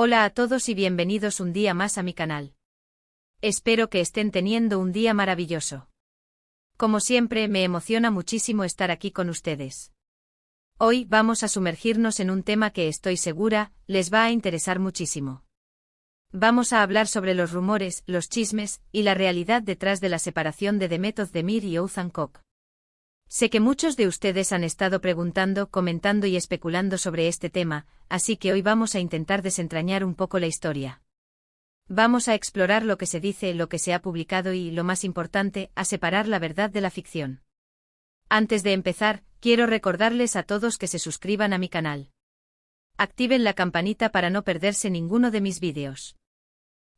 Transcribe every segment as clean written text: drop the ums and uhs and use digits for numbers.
Hola a todos y bienvenidos un día más a mi canal. Espero que estén teniendo un día maravilloso. Como siempre, me emociona muchísimo estar aquí con ustedes. Hoy vamos a sumergirnos en un tema que estoy segura les va a interesar muchísimo. Vamos a hablar sobre los rumores, los chismes y la realidad detrás de la separación de Demet Özdemir y Oğuzhan Koç. Sé que muchos de ustedes han estado preguntando, comentando y especulando sobre este tema, así que hoy vamos a intentar desentrañar un poco la historia. Vamos a explorar lo que se dice, lo que se ha publicado y, lo más importante, a separar la verdad de la ficción. Antes de empezar, quiero recordarles a todos que se suscriban a mi canal. Activen la campanita para no perderse ninguno de mis vídeos.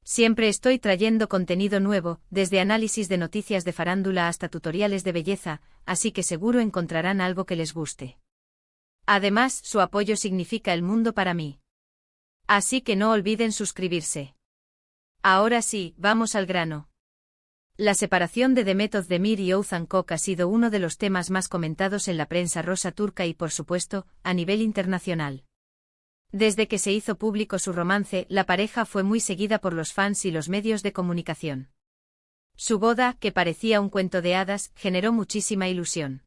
Siempre estoy trayendo contenido nuevo, desde análisis de noticias de farándula hasta tutoriales de belleza, así que seguro encontrarán algo que les guste. Además, su apoyo significa el mundo para mí. Así que no olviden suscribirse. Ahora sí, vamos al grano. La separación de Demet Özdemir y Oğuzhan Koç ha sido uno de los temas más comentados en la prensa rosa turca y, por supuesto, a nivel internacional. Desde que se hizo público su romance, la pareja fue muy seguida por los fans y los medios de comunicación. Su boda, que parecía un cuento de hadas, generó muchísima ilusión.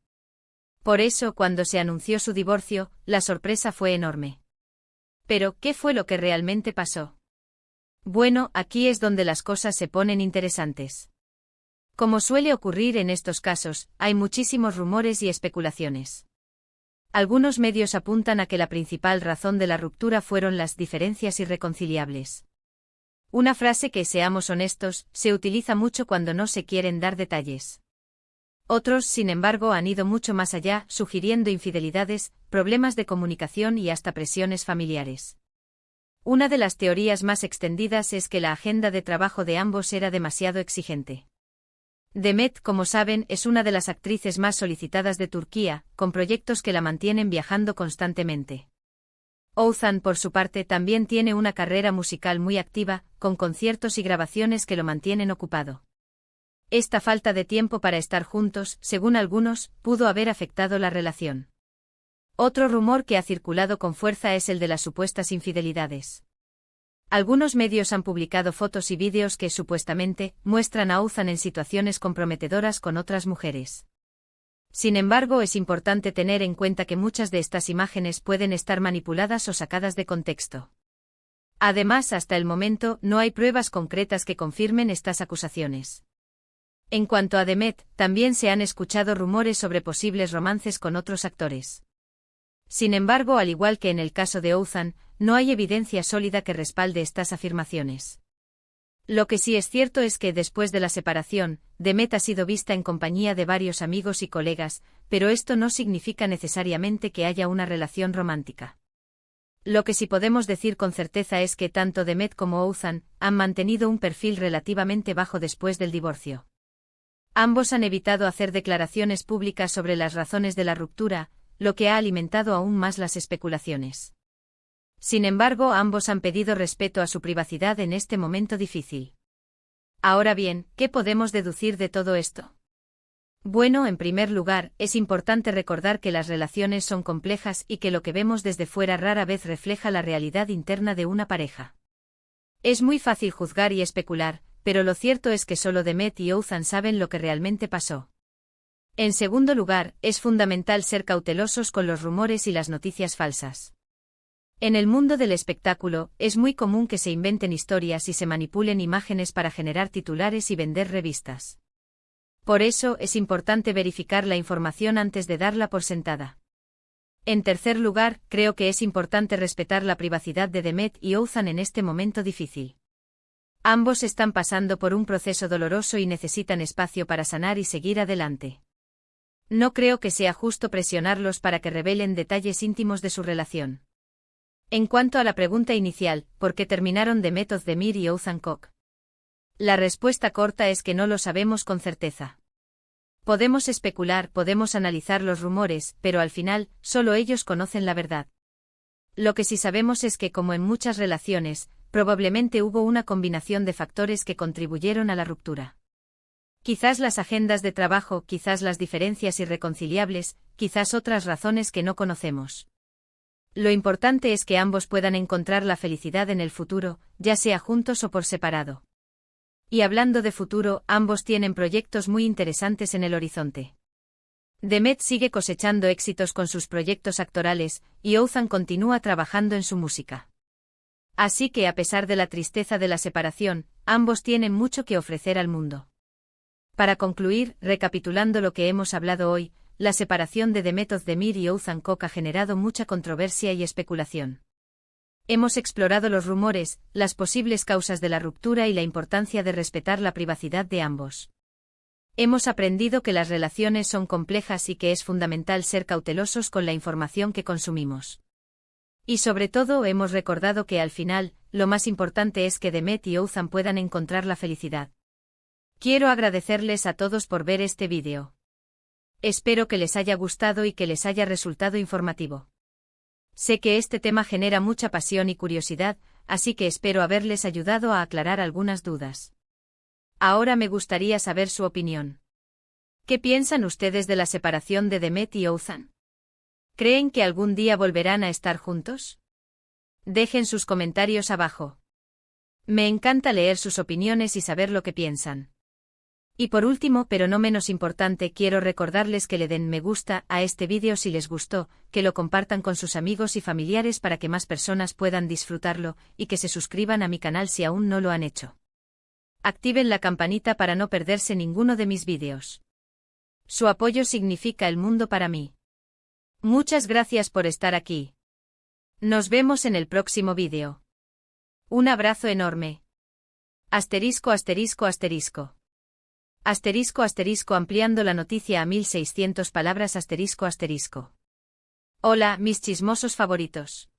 Por eso, cuando se anunció su divorcio, la sorpresa fue enorme. Pero, ¿qué fue lo que realmente pasó? Bueno, aquí es donde las cosas se ponen interesantes. Como suele ocurrir en estos casos, hay muchísimos rumores y especulaciones. Algunos medios apuntan a que la principal razón de la ruptura fueron las diferencias irreconciliables. Una frase que, seamos honestos, se utiliza mucho cuando no se quieren dar detalles. Otros, sin embargo, han ido mucho más allá, sugiriendo infidelidades, problemas de comunicación y hasta presiones familiares. Una de las teorías más extendidas es que la agenda de trabajo de ambos era demasiado exigente. Demet, como saben, es una de las actrices más solicitadas de Turquía, con proyectos que la mantienen viajando constantemente. Oğuzhan, por su parte, también tiene una carrera musical muy activa, con conciertos y grabaciones que lo mantienen ocupado. Esta falta de tiempo para estar juntos, según algunos, pudo haber afectado la relación. Otro rumor que ha circulado con fuerza es el de las supuestas infidelidades. Algunos medios han publicado fotos y vídeos que, supuestamente, muestran a Oğuzhan en situaciones comprometedoras con otras mujeres. Sin embargo, es importante tener en cuenta que muchas de estas imágenes pueden estar manipuladas o sacadas de contexto. Además, hasta el momento, no hay pruebas concretas que confirmen estas acusaciones. En cuanto a Demet, también se han escuchado rumores sobre posibles romances con otros actores. Sin embargo, al igual que en el caso de Oğuzhan, no hay evidencia sólida que respalde estas afirmaciones. Lo que sí es cierto es que, después de la separación, Demet ha sido vista en compañía de varios amigos y colegas, pero esto no significa necesariamente que haya una relación romántica. Lo que sí podemos decir con certeza es que tanto Demet como Oğuzhan han mantenido un perfil relativamente bajo después del divorcio. Ambos han evitado hacer declaraciones públicas sobre las razones de la ruptura, lo que ha alimentado aún más las especulaciones. Sin embargo, ambos han pedido respeto a su privacidad en este momento difícil. Ahora bien, ¿qué podemos deducir de todo esto? Bueno, en primer lugar, es importante recordar que las relaciones son complejas y que lo que vemos desde fuera rara vez refleja la realidad interna de una pareja. Es muy fácil juzgar y especular, pero lo cierto es que solo Demet y Oğuzhan saben lo que realmente pasó. En segundo lugar, es fundamental ser cautelosos con los rumores y las noticias falsas. En el mundo del espectáculo, es muy común que se inventen historias y se manipulen imágenes para generar titulares y vender revistas. Por eso, es importante verificar la información antes de darla por sentada. En tercer lugar, creo que es importante respetar la privacidad de Demet y Oğuzhan en este momento difícil. Ambos están pasando por un proceso doloroso y necesitan espacio para sanar y seguir adelante. No creo que sea justo presionarlos para que revelen detalles íntimos de su relación. En cuanto a la pregunta inicial, ¿por qué terminaron Demet Özdemir y Oğuzhan Koç? La respuesta corta es que no lo sabemos con certeza. Podemos especular, podemos analizar los rumores, pero al final, solo ellos conocen la verdad. Lo que sí sabemos es que, como en muchas relaciones, probablemente hubo una combinación de factores que contribuyeron a la ruptura. Quizás las agendas de trabajo, quizás las diferencias irreconciliables, quizás otras razones que no conocemos. Lo importante es que ambos puedan encontrar la felicidad en el futuro, ya sea juntos o por separado. Y hablando de futuro, ambos tienen proyectos muy interesantes en el horizonte. Demet sigue cosechando éxitos con sus proyectos actorales, y Oğuzhan continúa trabajando en su música. Así que a pesar de la tristeza de la separación, ambos tienen mucho que ofrecer al mundo. Para concluir, recapitulando lo que hemos hablado hoy, la separación de Demet Özdemir y Oğuzhan Koç ha generado mucha controversia y especulación. Hemos explorado los rumores, las posibles causas de la ruptura y la importancia de respetar la privacidad de ambos. Hemos aprendido que las relaciones son complejas y que es fundamental ser cautelosos con la información que consumimos. Y sobre todo hemos recordado que al final, lo más importante es que Demet y Oğuzhan puedan encontrar la felicidad. Quiero agradecerles a todos por ver este vídeo. Espero que les haya gustado y que les haya resultado informativo. Sé que este tema genera mucha pasión y curiosidad, así que espero haberles ayudado a aclarar algunas dudas. Ahora me gustaría saber su opinión. ¿Qué piensan ustedes de la separación de Demet y Oğuzhan? ¿Creen que algún día volverán a estar juntos? Dejen sus comentarios abajo. Me encanta leer sus opiniones y saber lo que piensan. Y por último, pero no menos importante, quiero recordarles que le den me gusta a este vídeo si les gustó, que lo compartan con sus amigos y familiares para que más personas puedan disfrutarlo, y que se suscriban a mi canal si aún no lo han hecho. Activen la campanita para no perderse ninguno de mis vídeos. Su apoyo significa el mundo para mí. Muchas gracias por estar aquí. Nos vemos en el próximo vídeo. Un abrazo enorme. Asterisco asterisco asterisco. Asterisco asterisco ampliando la noticia a 1600 palabras asterisco asterisco. Hola, mis chismosos favoritos.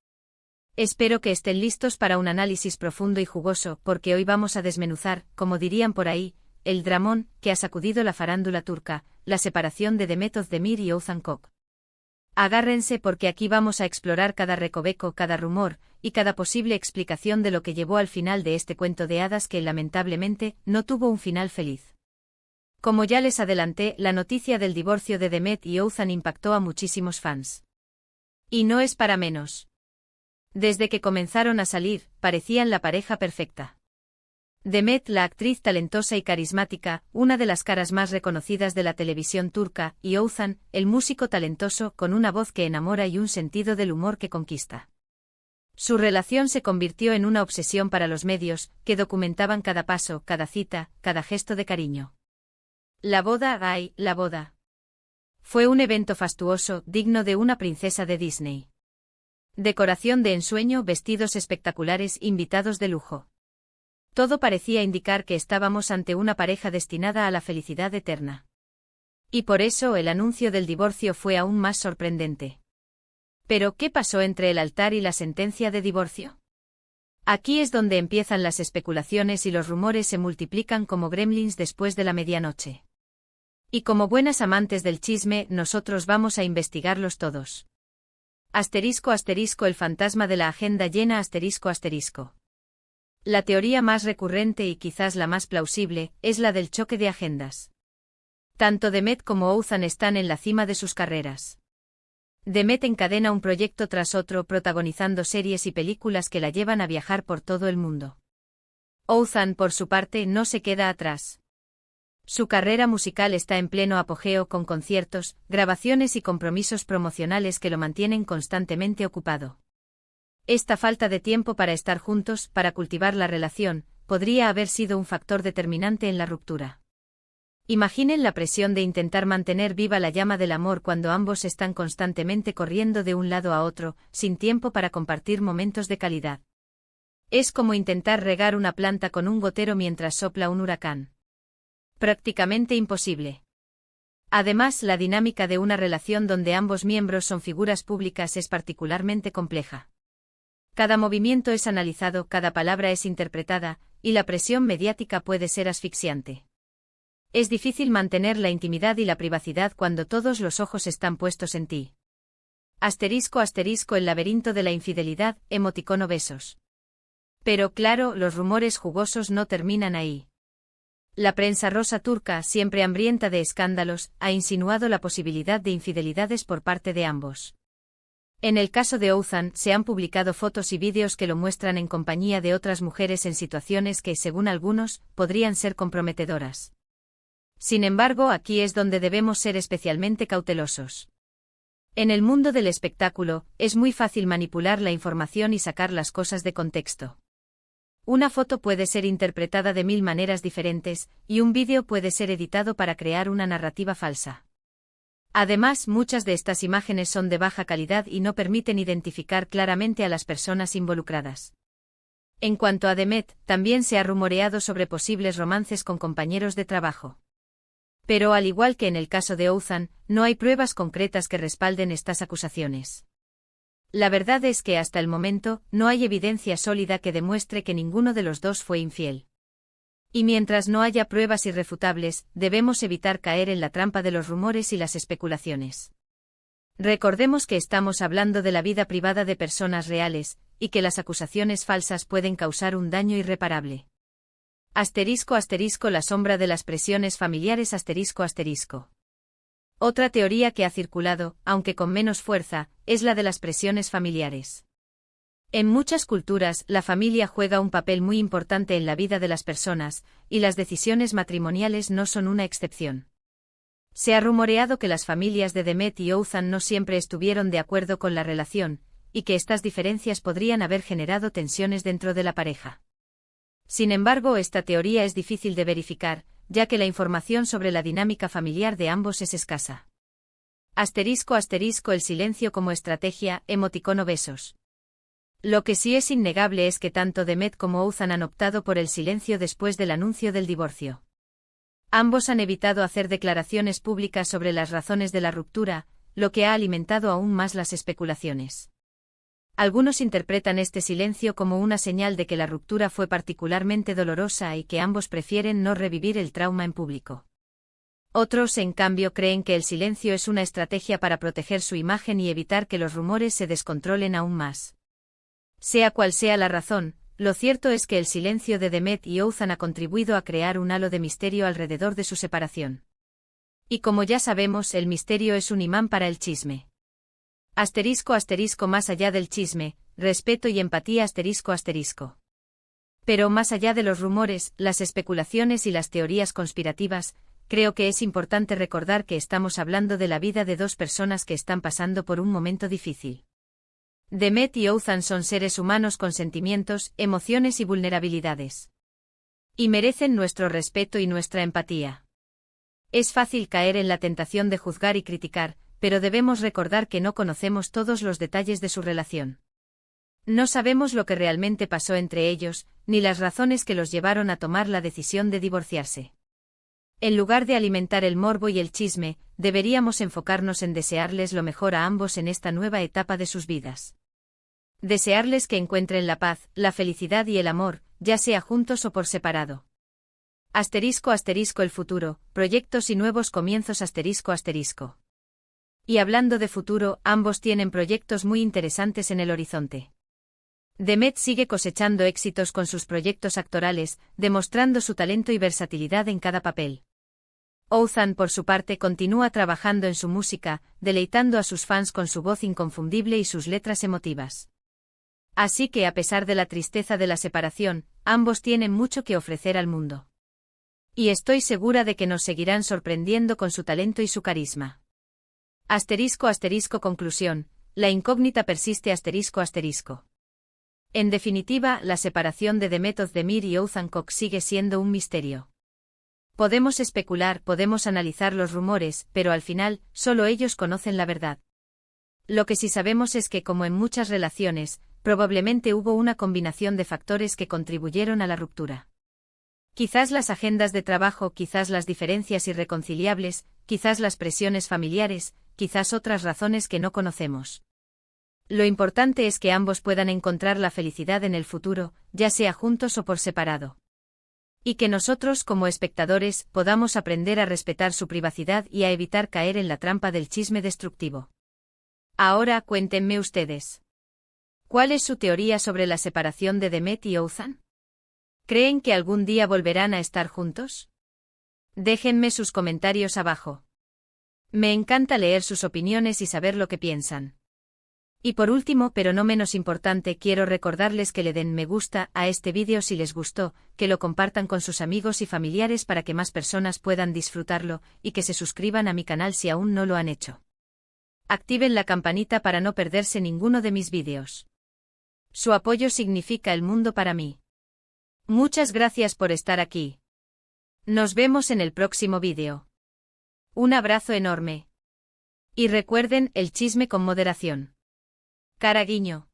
Espero que estén listos para un análisis profundo y jugoso, porque hoy vamos a desmenuzar, como dirían por ahí, el dramón que ha sacudido la farándula turca, la separación de Demet Özdemir y Oğuzhan Koç. Agárrense porque aquí vamos a explorar cada recoveco, cada rumor, y cada posible explicación de lo que llevó al final de este cuento de hadas que lamentablemente no tuvo un final feliz. Como ya les adelanté, la noticia del divorcio de Demet y Oğuzhan impactó a muchísimos fans. Y no es para menos. Desde que comenzaron a salir, parecían la pareja perfecta. Demet, la actriz talentosa y carismática, una de las caras más reconocidas de la televisión turca, y Oğuzhan, el músico talentoso con una voz que enamora y un sentido del humor que conquista. Su relación se convirtió en una obsesión para los medios, que documentaban cada paso, cada cita, cada gesto de cariño. La boda, ¡ay, la boda! Fue un evento fastuoso, digno de una princesa de Disney. Decoración de ensueño, vestidos espectaculares, invitados de lujo. Todo parecía indicar que estábamos ante una pareja destinada a la felicidad eterna. Y por eso el anuncio del divorcio fue aún más sorprendente. ¿Pero qué pasó entre el altar y la sentencia de divorcio? Aquí es donde empiezan las especulaciones y los rumores se multiplican como gremlins después de la medianoche. Y como buenas amantes del chisme, nosotros vamos a investigarlos todos. Asterisco asterisco el fantasma de la agenda llena asterisco asterisco. La teoría más recurrente y quizás la más plausible, es la del choque de agendas. Tanto Demet como Oğuzhan están en la cima de sus carreras. Demet encadena un proyecto tras otro protagonizando series y películas que la llevan a viajar por todo el mundo. Oğuzhan, por su parte, no se queda atrás. Su carrera musical está en pleno apogeo con conciertos, grabaciones y compromisos promocionales que lo mantienen constantemente ocupado. Esta falta de tiempo para estar juntos, para cultivar la relación, podría haber sido un factor determinante en la ruptura. Imaginen la presión de intentar mantener viva la llama del amor cuando ambos están constantemente corriendo de un lado a otro, sin tiempo para compartir momentos de calidad. Es como intentar regar una planta con un gotero mientras sopla un huracán. Prácticamente imposible. Además, la dinámica de una relación donde ambos miembros son figuras públicas es particularmente compleja. Cada movimiento es analizado, cada palabra es interpretada, y la presión mediática puede ser asfixiante. Es difícil mantener la intimidad y la privacidad cuando todos los ojos están puestos en ti. Asterisco asterisco el laberinto de la infidelidad, emoticono besos. Pero claro, los rumores jugosos no terminan ahí. La prensa rosa turca, siempre hambrienta de escándalos, ha insinuado la posibilidad de infidelidades por parte de ambos. En el caso de Ouzhan, se han publicado fotos y vídeos que lo muestran en compañía de otras mujeres en situaciones que, según algunos, podrían ser comprometedoras. Sin embargo, aquí es donde debemos ser especialmente cautelosos. En el mundo del espectáculo, es muy fácil manipular la información y sacar las cosas de contexto. Una foto puede ser interpretada de 1000 maneras diferentes, y un vídeo puede ser editado para crear una narrativa falsa. Además, muchas de estas imágenes son de baja calidad y no permiten identificar claramente a las personas involucradas. En cuanto a Demet, también se ha rumoreado sobre posibles romances con compañeros de trabajo. Pero al igual que en el caso de Ouzhan, no hay pruebas concretas que respalden estas acusaciones. La verdad es que hasta el momento, no hay evidencia sólida que demuestre que ninguno de los dos fue infiel. Y mientras no haya pruebas irrefutables, debemos evitar caer en la trampa de los rumores y las especulaciones. Recordemos que estamos hablando de la vida privada de personas reales, y que las acusaciones falsas pueden causar un daño irreparable. *** La sombra de las presiones familiares ***. Otra teoría que ha circulado, aunque con menos fuerza, es la de las presiones familiares. En muchas culturas, la familia juega un papel muy importante en la vida de las personas, y las decisiones matrimoniales no son una excepción. Se ha rumoreado que las familias de Demet y Ouzhan no siempre estuvieron de acuerdo con la relación, y que estas diferencias podrían haber generado tensiones dentro de la pareja. Sin embargo, esta teoría es difícil de verificar, ya que la información sobre la dinámica familiar de ambos es escasa. *** El silencio como estrategia, emoticono besos. Lo que sí es innegable es que tanto Demet como Ouzhan han optado por el silencio después del anuncio del divorcio. Ambos han evitado hacer declaraciones públicas sobre las razones de la ruptura, lo que ha alimentado aún más las especulaciones. Algunos interpretan este silencio como una señal de que la ruptura fue particularmente dolorosa y que ambos prefieren no revivir el trauma en público. Otros, en cambio, creen que el silencio es una estrategia para proteger su imagen y evitar que los rumores se descontrolen aún más. Sea cual sea la razón, lo cierto es que el silencio de Demet y Ouzhan ha contribuido a crear un halo de misterio alrededor de su separación. Y como ya sabemos, el misterio es un imán para el chisme. *** Más allá del chisme, respeto y empatía ***. Pero más allá de los rumores, las especulaciones y las teorías conspirativas, creo que es importante recordar que estamos hablando de la vida de dos personas que están pasando por un momento difícil. Demet y Ouzhan son seres humanos con sentimientos, emociones y vulnerabilidades. Y merecen nuestro respeto y nuestra empatía. Es fácil caer en la tentación de juzgar y criticar, pero debemos recordar que no conocemos todos los detalles de su relación. No sabemos lo que realmente pasó entre ellos, ni las razones que los llevaron a tomar la decisión de divorciarse. En lugar de alimentar el morbo y el chisme, deberíamos enfocarnos en desearles lo mejor a ambos en esta nueva etapa de sus vidas. Desearles que encuentren la paz, la felicidad y el amor, ya sea juntos o por separado. *** El futuro, proyectos y nuevos comienzos ***. Y hablando de futuro, ambos tienen proyectos muy interesantes en el horizonte. Demet sigue cosechando éxitos con sus proyectos actorales, demostrando su talento y versatilidad en cada papel. Ouzhan, por su parte, continúa trabajando en su música, deleitando a sus fans con su voz inconfundible y sus letras emotivas. Así que, a pesar de la tristeza de la separación, ambos tienen mucho que ofrecer al mundo. Y estoy segura de que nos seguirán sorprendiendo con su talento y su carisma. *** Conclusión, la incógnita persiste ***. En definitiva, la separación de Demet Özdemir y Ouzhan Koç sigue siendo un misterio. Podemos especular, podemos analizar los rumores, pero al final, solo ellos conocen la verdad. Lo que sí sabemos es que, como en muchas relaciones, probablemente hubo una combinación de factores que contribuyeron a la ruptura. Quizás las agendas de trabajo, quizás las diferencias irreconciliables, quizás las presiones familiares, quizás otras razones que no conocemos. Lo importante es que ambos puedan encontrar la felicidad en el futuro, ya sea juntos o por separado. Y que nosotros, como espectadores, podamos aprender a respetar su privacidad y a evitar caer en la trampa del chisme destructivo. Ahora, cuéntenme ustedes. ¿Cuál es su teoría sobre la separación de Demet y Ouzhan? ¿Creen que algún día volverán a estar juntos? Déjenme sus comentarios abajo. Me encanta leer sus opiniones y saber lo que piensan. Y por último, pero no menos importante, quiero recordarles que le den me gusta a este vídeo si les gustó, que lo compartan con sus amigos y familiares para que más personas puedan disfrutarlo, y que se suscriban a mi canal si aún no lo han hecho. Activen la campanita para no perderse ninguno de mis vídeos. Su apoyo significa el mundo para mí. Muchas gracias por estar aquí. Nos vemos en el próximo vídeo. Un abrazo enorme. Y recuerden, el chisme con moderación. Cara guiño.